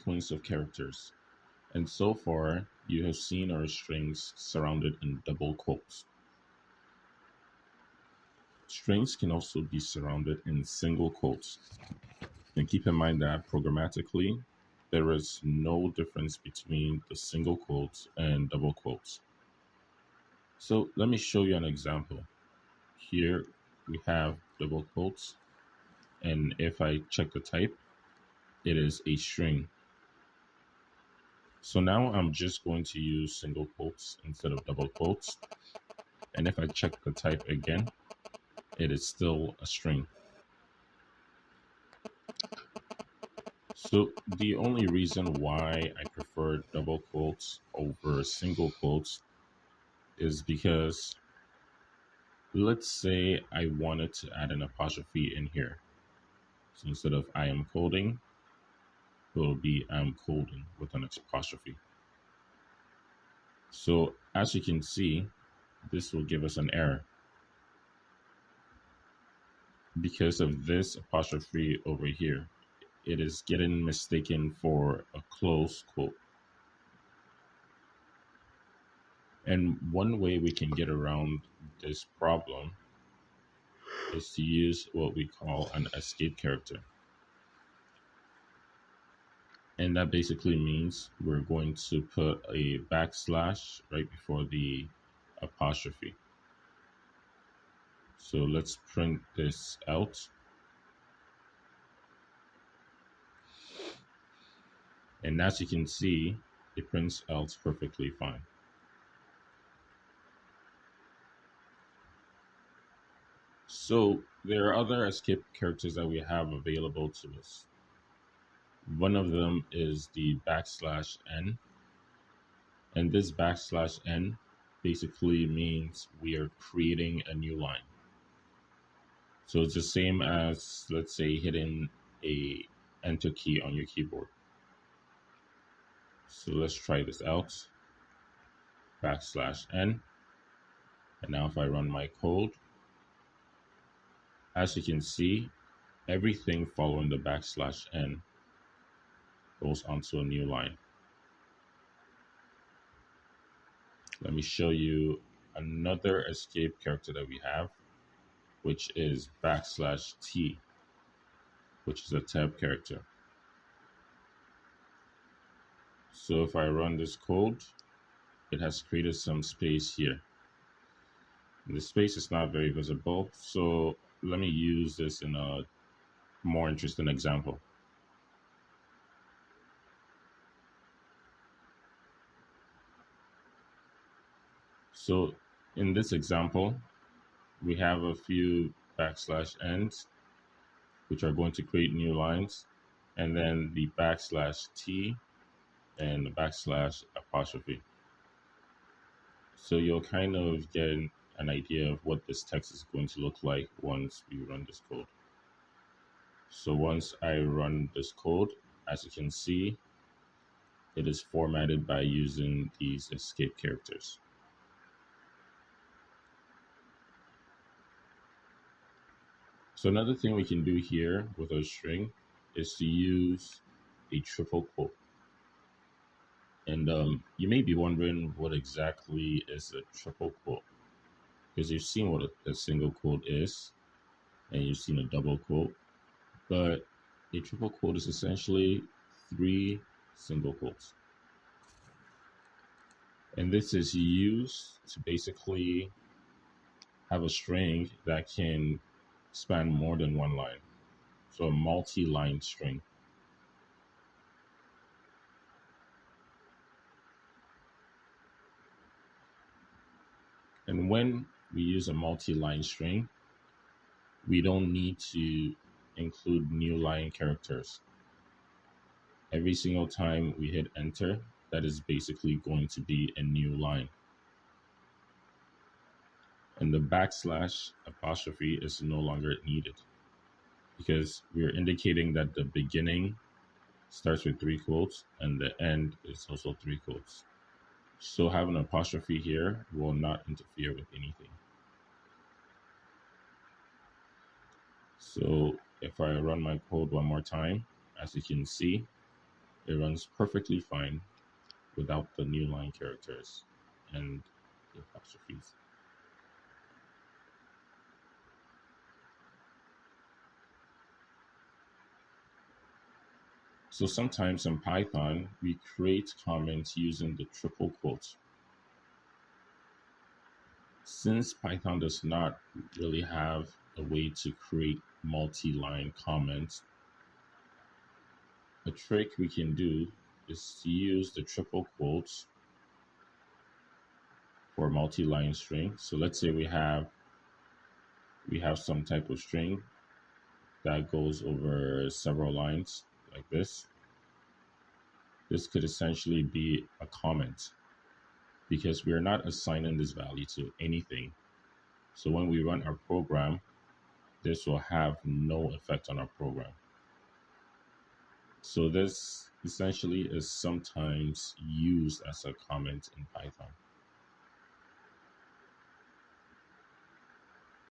sequence of characters. And so far, you have seen our strings surrounded in double quotes. Strings can also be surrounded in single quotes. And keep in mind that programmatically, there is no difference between the single quotes and double quotes. So let me show you an example. Here we have double quotes, and if I check the type, it is a string. So now I'm just going to use single quotes instead of double quotes. And if I check the type again, it is still a string. So the only reason why I prefer double quotes over single quotes is because let's say I wanted to add an apostrophe in here. So instead of I am coding, it will be I'm coding with an apostrophe. So as you can see, this will give us an error because of this apostrophe over here. It is getting mistaken for a close quote. And one way we can get around this problem is to use what we call an escape character. And that basically means we're going to put a backslash right before the apostrophe. So let's print this out. And as you can see, it prints out perfectly fine. So there are other escape characters that we have available to us. One of them is the backslash n. And this backslash n basically means we are creating a new line. So it's the same as, let's say, hitting a enter key on your keyboard. So let's try this out. Backslash n. And now if I run my code, as you can see, everything following the backslash n goes onto a new line. Let me show you another escape character that we have, which is backslash t, which is a tab character. So if I run this code, it has created some space here. The space is not very visible, so let me use this in a more interesting example. So in this example, we have a few backslash n's, which are going to create new lines, and then the backslash t and the backslash apostrophe. So you'll kind of get an idea of what this text is going to look like once we run this code. So once I run this code, as you can see, it is formatted by using these escape characters. So another thing we can do here with our string is to use a triple quote. And you may be wondering what exactly is a triple quote, because you've seen what a single quote is, and you've seen a double quote, but a triple quote is essentially 3 single quotes. And this is used to basically have a string that can span more than one line. So a multi-line string. And when we use a multi-line string, we don't need to include new line characters. Every single time we hit enter, that is basically going to be a new line. And the backslash apostrophe is no longer needed because we're indicating that the beginning starts with 3 quotes and the end is also 3 quotes. So having an apostrophe here will not interfere with anything. So if I run my code one more time, as you can see, it runs perfectly fine without the new line characters and the apostrophes. So sometimes in Python, we create comments using the triple quotes. Since Python does not really have a way to create multi-line comments, a trick we can do is to use the triple quotes for multi-line string. So let's say we have some type of string that goes over several lines like this. This could essentially be a comment because we are not assigning this value to anything. So when we run our program, this will have no effect on our program. So this essentially is sometimes used as a comment in Python.